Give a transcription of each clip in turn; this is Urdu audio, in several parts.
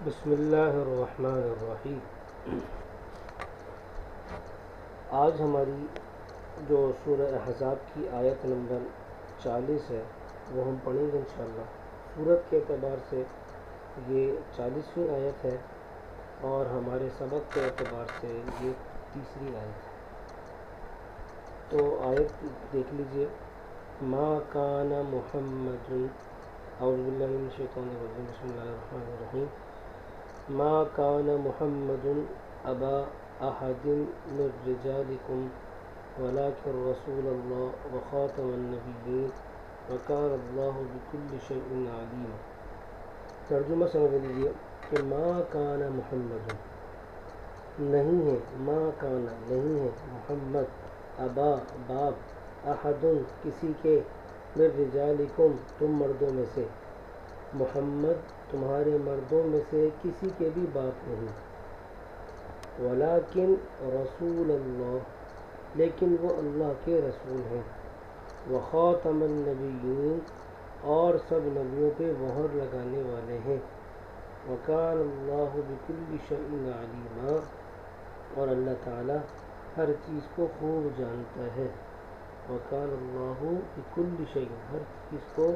بسم اللہ الرحمن الرحیم۔ آج ہماری جو سورہ احزاب کی آیت نمبر 40 ہے وہ ہم پڑھیں گے انشاءاللہ۔ سورت کے اعتبار سے یہ 40ویں آیت ہے اور ہمارے سبق کے اعتبار سے یہ تیسری آیت ہے۔ تو آیت دیکھ لیجئے۔ ما کان محمد، اعوذ باللہ من الشیطان الرجیم، بسم اللہ الرحمن الرحیم۔ ما کان محمد ابا احد من رجالکم ولکن رسول اللہ وخاتم النبیین وکان اللہ بکل شیء علیم۔ ترجمہ سمجھ لیجیے کہ ما کان محمد نہیں ہے، ما کان نہیں ہے، محمد ابا باپ، احد کسی کے، من رجالکم تم مردوں میں سے، محمد تمہارے مردوں میں سے کسی کے بھی باپ نہیں، ولیکن رسول اللہ لیکن وہ اللہ کے رسول ہیں، وخاتم النبیین اور سب نبیوں پہ مہر لگانے والے ہیں، وکان اللہ بکل شیء علیما اور اللہ تعالی ہر چیز کو خوب جانتا ہے، وکان اللہ بکل شیء ہر چیز کو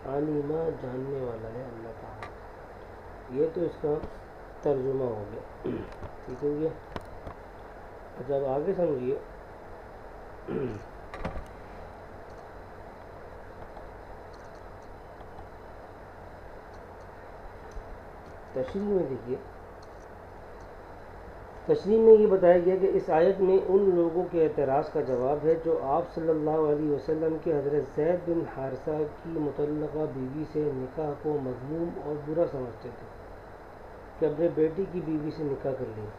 علیما جاننے والا ہے اللہ تعالی۔ یہ تو اس کا ترجمہ ہو گیا، ٹھیک ہو گیا۔ اچھا اب آگے سمجھیے۔ تشریح میں دیکھیے، تشریح میں یہ بتایا گیا کہ اس آیت میں ان لوگوں کے اعتراض کا جواب ہے جو آپ صلی اللہ علیہ وسلم کے حضرت زید بن حارثہ کی متعلقہ بیوی سے نکاح کو مذموم اور برا سمجھتے تھے کہ اپنے بیٹی کی بیوی سے نکاح کر لیا،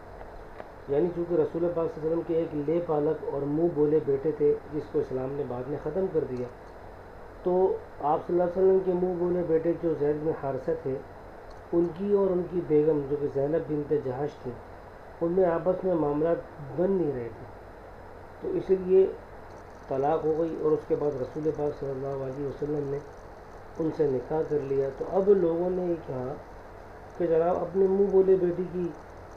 یعنی چونکہ رسول پاک صلی اللہ علیہ وسلم کے ایک لے پالک اور منہ بولے بیٹے تھے جس کو اسلام نے بعد میں ختم کر دیا، تو آپ صلی اللہ علیہ وسلم کے منہ بولے بیٹے جو زید بن حارثہ تھے، ان کی اور ان کی بیگم جو کہ زینب بنت جہش تھی، ان میں آپس میں معاملات بن نہیں رہے تھے، تو اسی لیے طلاق ہو گئی اور اس کے بعد رسول پاک صلی اللہ علیہ وسلم نے ان سے نکاح کر لیا۔ تو اب لوگوں نے یہ کہا کہ جناب اپنے منہ بولے بیٹی کی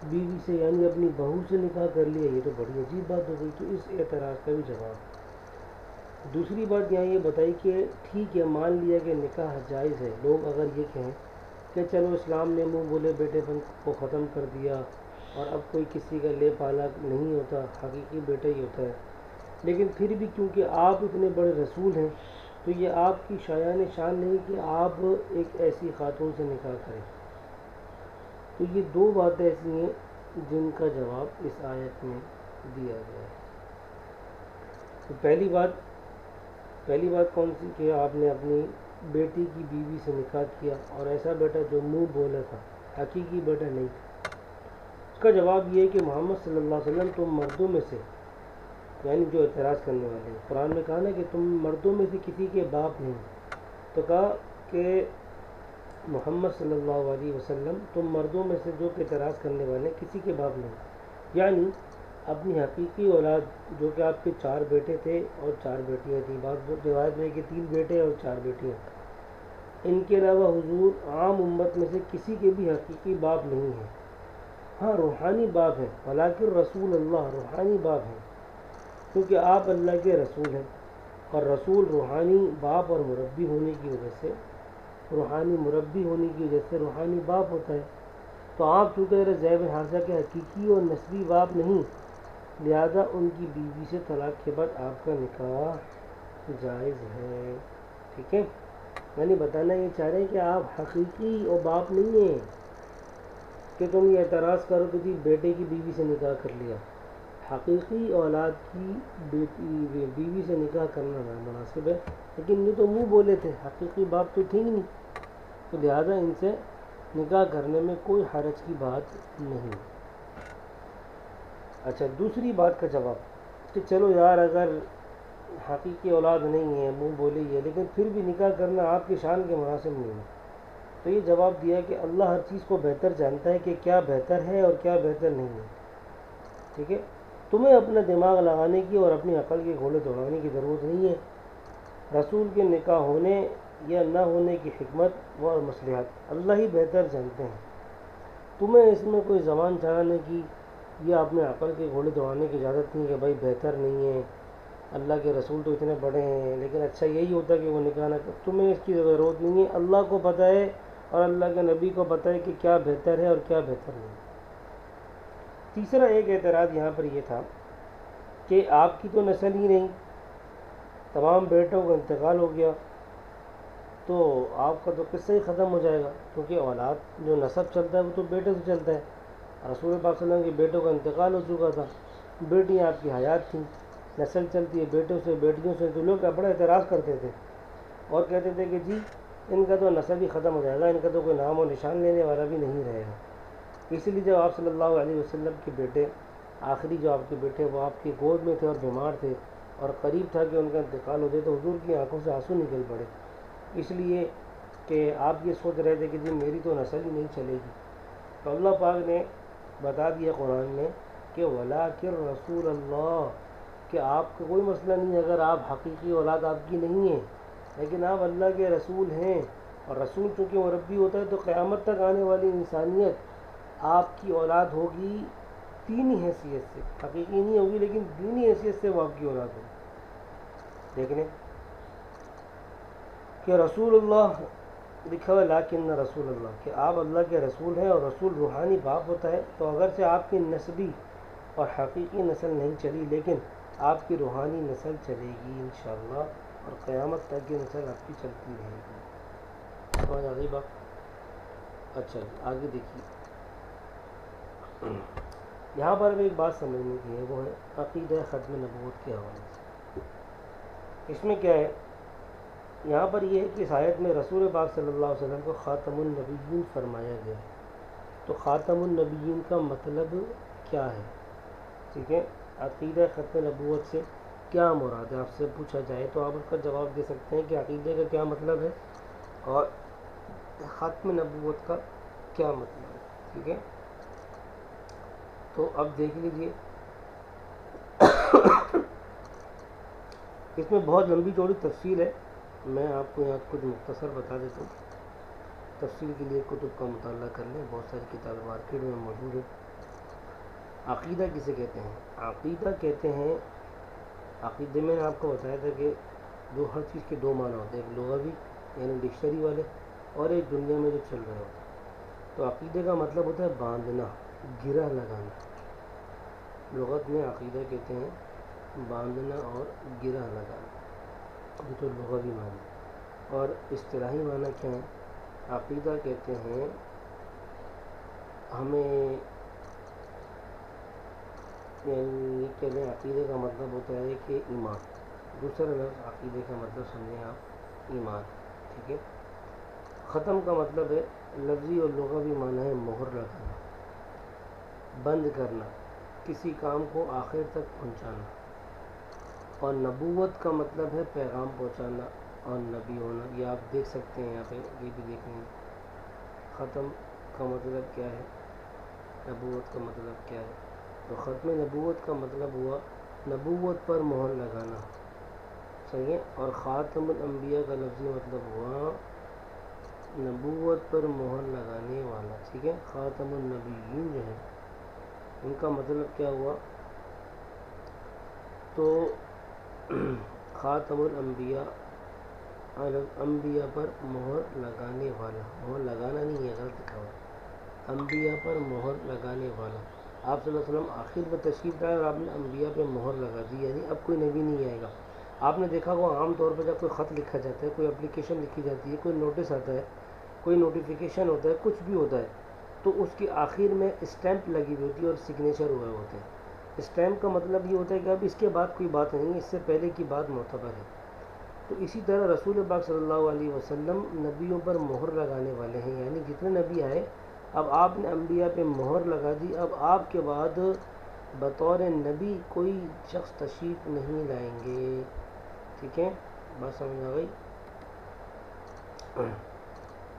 بیوی سے یعنی اپنی بہو سے نکاح کر لیا، یہ تو بڑی عجیب بات ہو گئی۔ تو اس اعتراض کا بھی جواب۔ دوسری بات یہاں یہ بتائی کہ ٹھیک ہے، مان لیا کہ نکاح جائز ہے، لوگ اگر یہ کہیں کہ چلو اسلام نے منہ بولے بیٹے پن کو ختم کر دیا اور اب کوئی کسی کا لے پالا نہیں ہوتا، حقیقی بیٹا ہی ہوتا ہے، لیکن پھر بھی کیونکہ آپ اتنے بڑے رسول ہیں تو یہ آپ کی شایان شان نہیں کہ آپ ایک ایسی خاتون سے نکاح کریں۔ تو یہ دو باتیں ایسی ہیں جن کا جواب اس آیت میں دیا گیا ہے۔ تو پہلی بات کون سی کہ آپ نے اپنی بیٹی کی بیوی سے نکاح کیا اور ایسا بیٹا جو منہ بولا تھا، حقیقی بیٹا نہیں تھا۔ اس کا جواب یہ ہے کہ محمد صلی اللہ علیہ وسلم تم مردوں میں سے، یعنی جو اعتراض کرنے والے ہیں، قرآن میں کہا نا کہ تم مردوں میں سے کسی کے باپ نہیں، تو کہا کہ محمد صلی اللہ علیہ وسلم تم مردوں میں سے جو کہ اعتراض کرنے والے ہیں کسی کے باپ نہیں، یعنی اپنی حقیقی اولاد جو کہ آپ کے 4 بیٹے تھے اور 4 بیٹیاں تھیں، بعض روایت میں کہ 3 بیٹے اور 4 بیٹیاں، ان کے علاوہ حضور عام امت میں سے کسی کے بھی حقیقی باپ نہیں ہیں۔ ہاں روحانی باپ ہیں، ولیکن رسول اللہ روحانی باپ ہیں، کیونکہ آپ اللہ کے رسول ہیں، اور رسول روحانی باپ اور مربی ہونے کی وجہ سے، روحانی مربی ہونے کی وجہ سے روحانی باپ ہوتا ہے۔ تو آپ چونکہ زید بن حارثہ کے حقیقی اور نسبی باپ نہیں، لہذا ان کی بیوی سے طلاق کے بعد آپ کا نکاح جائز ہے، ٹھیک ہے۔ یعنی بتانا یہ چاہ رہے ہیں کہ آپ حقیقی اور باپ نہیں ہیں کہ تم یہ اعتراض کرو کہ جی بیٹے کی بیوی سے نکاح کر لیا، حقیقی اولاد کی بیوی سے نکاح کرنا نامناسب ہے، لیکن یہ تو منہ بولے تھے، حقیقی باپ تو تھے ہی نہیں، تو لہٰذا ان سے نکاح کرنے میں کوئی حرج کی بات نہیں۔ اچھا دوسری بات کا جواب کہ چلو یار اگر حقیقی اولاد نہیں ہے، منہ بولے ہی ہے، لیکن پھر بھی نکاح کرنا آپ کی شان کے مناسب نہیں ہے، تو یہ جواب دیا کہ اللہ ہر چیز کو بہتر جانتا ہے کہ کیا بہتر ہے اور کیا بہتر نہیں ہے، ٹھیک ہے۔ تمہیں اپنا دماغ لگانے کی اور اپنی عقل کے گھوڑے دوڑانے کی ضرورت نہیں ہے۔ رسول کے نکاح ہونے یا نہ ہونے کی حکمت اور مصلحت اللہ ہی بہتر جانتے ہیں۔ تمہیں اس میں کوئی زبان چلانے کی یا اپنے عقل کے گھوڑے دوڑانے کی اجازت نہیں کہ بھائی بہتر نہیں ہے، اللہ کے رسول تو اتنے بڑے ہیں لیکن اچھا یہی ہوتا ہے کہ وہ نکاح نہ کر. تمہیں اس کی ضرورت نہیں ہے، اللہ کو پتہ ہے اور اللہ کے نبی کو پتہ ہے کہ کیا بہتر ہے اور کیا بہتر نہیں. تیسرا ایک اعتراض یہاں پر یہ تھا کہ آپ کی تو نسل ہی نہیں، تمام بیٹوں کا انتقال ہو گیا تو آپ کا تو قصہ ہی ختم ہو جائے گا، کیونکہ اولاد جو نسب چلتا ہے وہ تو بیٹے سے چلتا ہے. رسول پاک صلی اللہ علیہ وسلم کے بیٹوں کا انتقال ہو چکا تھا، بیٹیاں آپ کی حیات تھیں، نسل چلتی ہے بیٹوں سے بیٹیوں سے. تو لوگ بڑا اعتراض کرتے تھے اور کہتے تھے کہ جی ان کا تو نسب ہی ختم ہو جائے گا، ان کا تو کوئی نام و نشان لینے والا بھی نہیں رہے گا. اس لیے جب آپ صلی اللہ علیہ وسلم کے بیٹے آخری جو آپ کے بیٹے وہ آپ کی گود میں تھے اور بیمار تھے اور قریب تھا کہ ان کا انتقال ہو جائے تو حضور کی آنکھوں سے آنسو نکل پڑے، اس لیے کہ آپ یہ سوچ رہے تھے کہ جی میری تو نسل ہی نہیں چلے گی. تو اللہ پاک نے بتا دیا قرآن میں کہ وَلَٰكِن رسول اللہ، کہ آپ کا کوئی مسئلہ نہیں اگر آپ حقیقی اولاد آپ کی نہیں ہے لیکن آپ اللہ کے رسول ہیں. اور رسول چونکہ مربی ہوتا ہے تو قیامت تک آنے والی انسانیت آپ کی اولاد ہوگی دینی حیثیت سے، حقیقی نہیں ہوگی لیکن دینی حیثیت سے وہ آپ کی اولاد ہوگی. دیکھ لیں کہ رسول اللہ لکھا ہوا لیکن رسول اللہ، کہ آپ اللہ کے رسول ہیں اور رسول روحانی باپ ہوتا ہے. تو اگرچہ آپ کی نسبی اور حقیقی نسل نہیں چلی لیکن آپ کی روحانی نسل چلے گی انشاءاللہ اور قیامت تک یہ نسل آپ کی چلتی رہے گی. سمجھ آ گئی بات؟ اچھا آگے دیکھیے، یہاں پر بھی ایک بات سمجھنے کی ہے، وہ ہے عقیدہ ختم نبوت کے حوالے سے. اس میں کیا ہے، یہاں پر یہ ہے کہ اس آیت میں رسول پاک صلی اللہ علیہ وسلم کو خاتم النبیین فرمایا گیا ہے. تو خاتم النبیین کا مطلب کیا ہے؟ ٹھیک ہے، عقیدہ ختم نبوت سے کیا مراد ہے آپ سے پوچھا جائے تو آپ اس کا جواب دے سکتے ہیں کہ عقیدے کا کیا مطلب ہے اور ختم نبوت کا کیا مطلب ہے. ٹھیک ہے، تو اب دیکھ لیجئے اس میں بہت لمبی چوڑی تفصیل ہے، میں آپ کو یہاں کچھ مختصر بتا دیتا ہوں. تفصیل کے لیے کتب کا مطالعہ کر لیں، بہت ساری کتابیں مارکیٹ میں موجود ہیں. عقیدہ کسے کہتے ہیں؟ عقیدہ کہتے ہیں، عقیدے میں نے آپ کو بتایا تھا کہ ہر چیز کے دو معنی ہوتے ہیں، ایک لغوی یعنی ڈکشنری والے اور ایک دنیا میں جو چل رہے ہوتے ہیں. تو عقیدے کا مطلب ہوتا ہے باندھنا، گرہ لگانا. لغت میں عقیدہ کہتے ہیں باندھنا اور گرہ لگانا، یہ تو لغوی معنی. اور اصطلاحی معنی کیا ہے؟ عقیدہ کہتے ہیں ہمیں، یعنی کہہ لیں عقیدے کا مطلب ہوتا ہے کہ ایمان. دوسرا لفظ عقیدے کا مطلب سمجھیں آپ ایمان. ٹھیک ہے، ختم کا مطلب ہے لفظی اور لغوی معنی ہے مہر لگانا، بند کرنا، کسی کام کو آخر تک پہنچانا. اور نبوت کا مطلب ہے پیغام پہنچانا اور نبی ہونا. یہ آپ دیکھ سکتے ہیں یہاں پہ، یہ بھی دیکھیں گے. ختم کا مطلب کیا ہے، نبوت کا مطلب کیا ہے. تو ختم نبوت کا مطلب ہوا نبوت پر مہر لگانا. صحیح ہے، اور خاتم الانبیاء کا لفظی مطلب ہوا نبوت پر مہر لگانے والا. ٹھیک ہے، خاتم النبیین جو ہے ان کا مطلب کیا ہوا، تو خاتم الانبیاء، انبیاء پر مہر لگانے والا. مہر لگانا نہیں ہے، غلط لکھا ہوا، انبیاء پر مہر لگانے والا. آپ صلی اللہ علیہ وسلم آخر میں تشریف لائے اور آپ نے انبیاء پہ مہر لگا دی، یعنی اب کوئی نبی نہیں آئے گا. آپ نے دیکھا ہوگا عام طور پر جب کوئی خط لکھا جاتا ہے، کوئی اپلیکیشن لکھی جاتی ہے، کوئی نوٹس آتا ہے، کوئی نوٹیفیکیشن ہوتا ہے، کچھ بھی ہوتا ہے تو اس کی آخر میں اسٹیمپ لگی ہوئی ہوتی ہے اور سگنیچر ہوئے ہوتے ہیں. اسٹیمپ کا مطلب یہ ہوتا ہے کہ اب اس کے بعد کوئی بات نہیں ہے، اس سے پہلے کی بات معتبر ہے. تو اسی طرح رسول پاک صلی اللہ علیہ وسلم نبیوں پر مہر لگانے والے ہیں، یعنی جتنے نبی آئے اب آپ نے انبیاء پہ مہر لگا دی، اب آپ کے بعد بطور نبی کوئی شخص تشریف نہیں لائیں گے. ٹھیک ہے، بات سمجھ آ گئی؟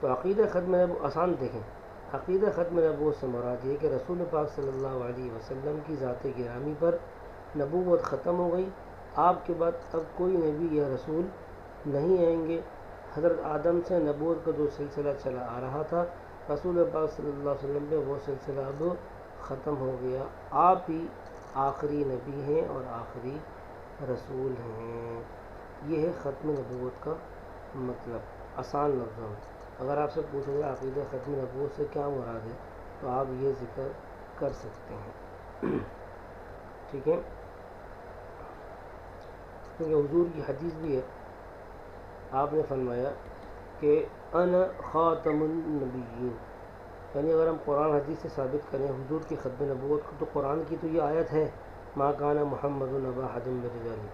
تو عقیدہ ختم نبوت آسان دیکھیں، عقیدہ ختم نبوت سے مراد یہ کہ رسول پاک صلی اللہ علیہ وسلم کی ذات گرامی پر نبوت ختم ہو گئی، آپ کے بعد اب کوئی نبی یا رسول نہیں آئیں گے. حضرت آدم سے نبوت کا جو سلسلہ چلا آ رہا تھا رسول پاک صلی اللہ علیہ وسلم پہ وہ سلسلہ اب ختم ہو گیا. آپ ہی آخری نبی ہیں اور آخری رسول ہیں. یہ ہے ختم نبوت کا مطلب آسان لفظوں میں. اگر آپ سے پوچھا جائے عقیدہ ختم نبوت سے کیا مراد ہے تو آپ یہ ذکر کر سکتے ہیں. ٹھیک ہے، کیونکہ حضور کی حدیث بھی ہے. آپ نے فرمایا کہ انا خاتم النبیین، یعنی اگر ہم قرآن حدیث سے ثابت کریں حضور کی ختم نبوت کو تو قرآن کی تو یہ آیت ہے ما کان محمد ابا احد من رجالکم،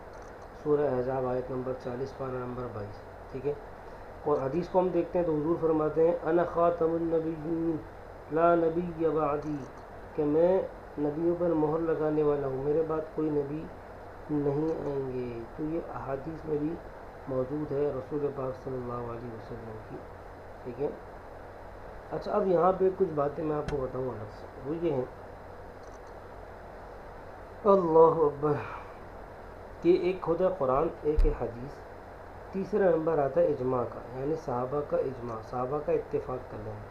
سورہ احزاب آیت نمبر 40 پارہ نمبر 22. ٹھیک ہے، اور حدیث کو ہم دیکھتے ہیں تو حضور فرماتے ہیں انا خاتم النبیین لا نبی بعدی، کہ میں نبیوں پر مہر لگانے والا ہوں، میرے بعد کوئی نبی نہیں آئیں گے. تو یہ احادیث میں بھی موجود ہے رسول پاک صلی اللہ علیہ وسلم کی. ٹھیک ہے، اچھا اب یہاں پہ کچھ باتیں میں آپ کو بتاؤں الگ سے. وہ یہ ہیں، اللہ اکبر، کہ ایک ہوتا ہے قرآن، ایک ہے حدیث، تیسرا نمبر آتا ہے اجماع کا، یعنی صحابہ کا اجماع، صحابہ کا اتفاق کر لینا.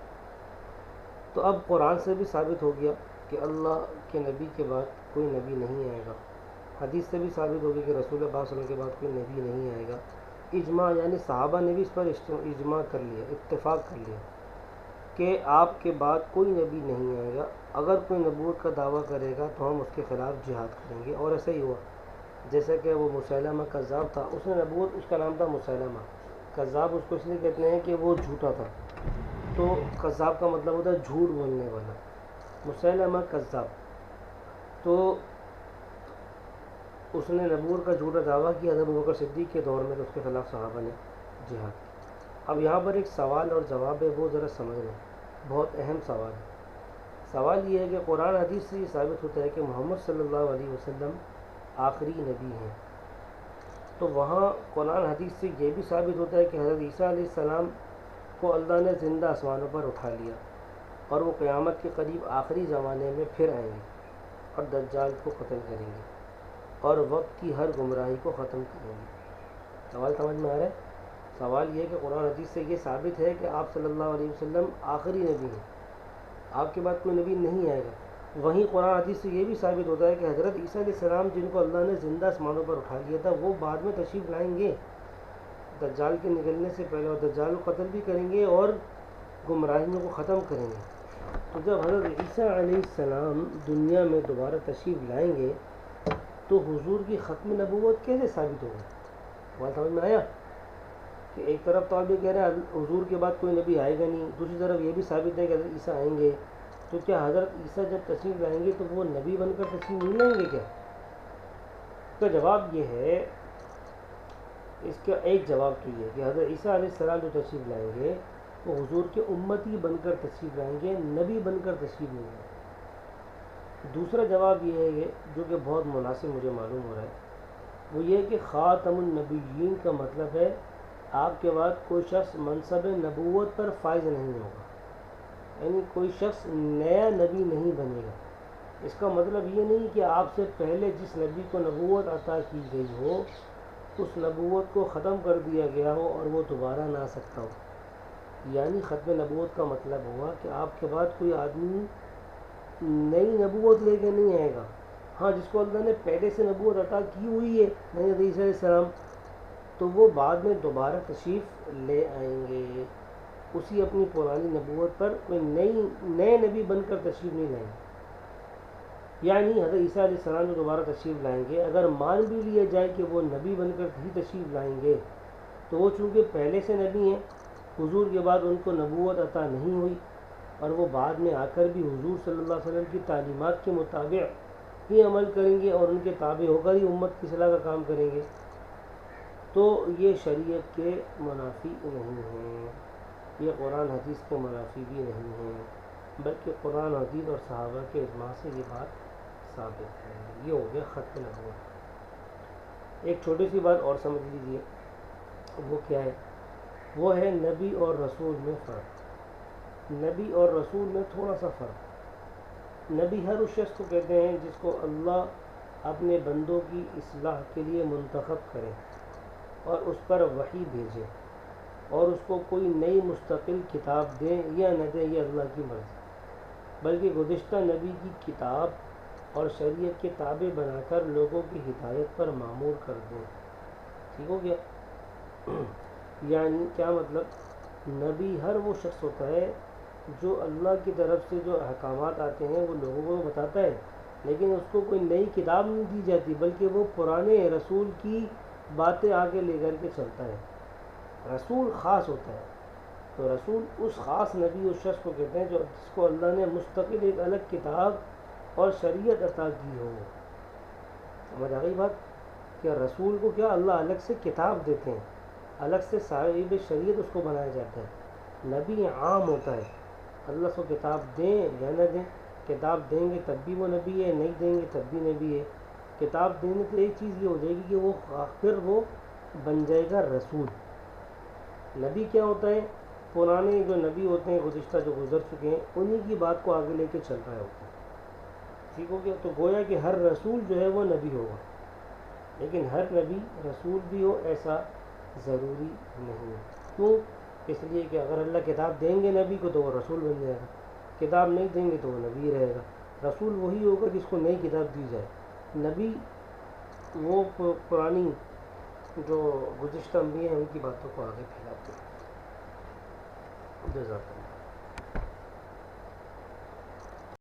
تو اب قرآن سے بھی ثابت ہو گیا کہ اللہ کے نبی کے بعد کوئی نبی نہیں آئے گا. حدیث سے بھی ثابت ہو گیا کہ رسول اللہ صلی اللہ علیہ وسلم کے بعد کوئی نبی نہیں آئے گا. اجماع یعنی صحابہ نے بھی اس پر اجماع کر لیا، اتفاق کر لیا کہ آپ کے بعد کوئی نبی نہیں آئے گا. اگر کوئی نبوت کا دعویٰ کرے گا تو ہم اس کے خلاف جہاد کریں گے. اور ایسا ہی ہوا، جیسا کہ وہ مسیلمہ کذاب تھا، اس نے نبوت، اس کا نام تھا مسیلمہ کذاب. اس کو اس لیے کہتے ہیں کہ وہ جھوٹا تھا. تو کذاب کا مطلب ہوتا ہے جھوٹ بولنے والا، مسیلمہ کذاب. تو اس نے نبوت کا جھوٹا دعویٰ کیا حضرت ابوبکر صدیق کے دور میں، تو اس کے خلاف صحابہ نے جہاد کیا. اب یہاں پر ایک سوال اور جواب ہے، وہ ذرا سمجھ لیں، بہت اہم سوال ہے. سوال یہ ہے کہ قرآن حدیث سے یہ ثابت ہوتا ہے کہ محمد صلی اللہ علیہ وسلم آخری نبی ہیں. تو وہاں قرآن حدیث سے یہ بھی ثابت ہوتا ہے کہ حضرت عیسیٰ علیہ السلام کو اللہ نے زندہ آسمانوں پر اٹھا لیا، اور وہ قیامت کے قریب آخری زمانے میں پھر آئیں گے اور دجال کو قتل کریں گے اور وقت کی ہر گمراہی کو ختم کریں گے. سوال سمجھ میں آ رہا ہے؟ سوال یہ ہے کہ قرآن حدیث سے یہ ثابت ہے کہ آپ صلی اللہ علیہ وسلم آخری نبی ہیں، آپ کے بعد کوئی نبی نہیں آئے گا. وہیں قرآن حدیث سے یہ بھی ثابت ہوتا ہے کہ حضرت عیسیٰ علیہ السلام جن کو اللہ نے زندہ آسمانوں پر اٹھا لیا تھا، وہ بعد میں تشریف لائیں گے دجال کے نکلنے سے پہلے، اور دجال کو قتل بھی کریں گے اور گمراہیوں کو ختم کریں گے. تو جب حضرت عیسیٰ علیہ السلام دنیا میں دوبارہ تشریف لائیں گے تو حضور کی ختم نبوت کیسے ثابت ہوگی؟ بات سمجھ میں آیا کہ ایک طرف تو آپ یہ کہہ رہے ہیں حضور کے بعد کوئی نبی آئے گا نہیں، دوسری طرف یہ بھی ثابت ہے کہ حضرت عیسیٰ آئیں گے. تو کیا حضرت عیسیٰ جب تشریف لائیں گے تو وہ نبی بن کر تشریف نہیں لائیں گے کیا؟ اس کا جواب یہ ہے، اس کا ایک جواب تو یہ ہے کہ حضرت عیسیٰ علیہ السلام جو تشریف لائیں گے وہ حضور کے امتی بن کر تشریف لائیں گے، نبی بن کر تشریف نہیں لائیں گے. دوسرا جواب یہ ہے جو کہ بہت مناسب مجھے معلوم ہو رہا ہے، وہ یہ کہ خاتم النبیین کا مطلب ہے آپ کے بعد کوئی شخص منصب نبوت پر فائز نہیں ہوگا، یعنی کوئی شخص نیا نبی نہیں بنے گا. اس کا مطلب یہ نہیں کہ آپ سے پہلے جس نبی کو نبوت عطا کی گئی ہو اس نبوت کو ختم کر دیا گیا ہو اور وہ دوبارہ نہ آ سکتا ہو. یعنی ختم نبوت کا مطلب ہوا کہ آپ کے بعد کوئی آدمی نئی نبوت لے کے نہیں آئے گا. ہاں، جس کو اللہ نے پہلے سے نبوت عطا کی ہوئی ہے حضرت عیسیٰ علیہ السلام، تو وہ بعد میں دوبارہ تشریف لے آئیں گے، اسی اپنی پرانی نبوت پر کوئی نئے نبی بن کر تشریف نہیں لائیں گے. یعنی حضرت عیسیٰ علیہ السلام جو دوبارہ تشریف لائیں گے، اگر مان بھی لیا جائے کہ وہ نبی بن کر ہی تشریف لائیں گے تو وہ چونکہ پہلے سے نبی ہیں، حضور کے بعد ان کو نبوت عطا نہیں ہوئی، اور وہ بعد میں آ کر بھی حضور صلی اللہ علیہ وسلم کی تعلیمات کے مطابق ہی عمل کریں گے اور ان کے تابع ہو کر ہی امت کی اصلاح کا کام کریں گے. تو یہ شریعت کے منافی نہیں ہیں، یہ قرآن حدیث کے منافی بھی نہیں ہیں، بلکہ قرآن حدیث اور صحابہ کے اجماع سے یہ بات ثابت ہے. یہ ہو گیا ختم نبوت. ایک چھوٹی سی بات اور سمجھ لیجئے، وہ کیا ہے؟ وہ ہے نبی اور رسول میں فرق. نبی اور رسول میں تھوڑا سا فرق. نبی ہر اس شخص کو کہتے ہیں جس کو اللہ اپنے بندوں کی اصلاح کے لیے منتخب کرے اور اس پر وحی بھیجے. اور اس کو کوئی نئی مستقل کتاب دیں یا نہ دیں، یہ اللہ کی مرضی، بلکہ گزشتہ نبی کی کتاب اور شریعت کے تابع بنا کر لوگوں کی ہدایت پر معمور کر دیں۔ ٹھیک ہو گیا؟ یعنی کیا مطلب؟ نبی ہر وہ شخص ہوتا ہے جو اللہ کی طرف سے جو احکامات آتے ہیں وہ لوگوں کو بتاتا ہے، لیکن اس کو کوئی نئی کتاب نہیں دی جاتی، بلکہ وہ پرانے رسول کی باتیں آگے لے کر کے چلتا ہے۔ رسول خاص ہوتا ہے، تو رسول اس خاص نبی اس شخص کو کہتے ہیں جس کو اللہ نے مستقل ایک الگ کتاب اور شریعت عطا کی ہو۔ سمجھ آ گئی بات؟ کہ رسول کو کیا اللہ الگ سے کتاب دیتے ہیں، الگ سے صاحب شریعت اس کو بنایا جاتا ہے۔ نبی عام ہوتا ہے، اللہ کو کتاب دیں یا نہ دیں، کتاب دیں گے تب بھی وہ نبی ہے، نہیں دیں گے تب بھی نبی ہے۔ کتاب دینے سے ایک چیز یہ ہو جائے گی کہ وہ پھر وہ بن جائے گا رسول۔ نبی کیا ہوتا ہے؟ پرانے جو نبی ہوتے ہیں گزشتہ جو گزر چکے ہیں انہی کی بات کو آگے لے کے چل رہا ہوتا ہے۔ ٹھیک ہو گیا؟ تو گویا کہ ہر رسول جو ہے وہ نبی ہوگا، لیکن ہر نبی رسول بھی ہو ایسا ضروری نہیں۔ کیوں؟ اس لیے کہ اگر اللہ کتاب دیں گے نبی کو تو وہ رسول بن جائے گا، کتاب نہیں دیں گے تو وہ نبی رہے گا۔ رسول وہی ہوگا جس کو نئی کتاب دی جائے، نبی وہ پرانی جو گزشتہ انبیاء ہیں ان کی باتوں کو آگے پھیلاتے ہیں۔ جزاک اللہ۔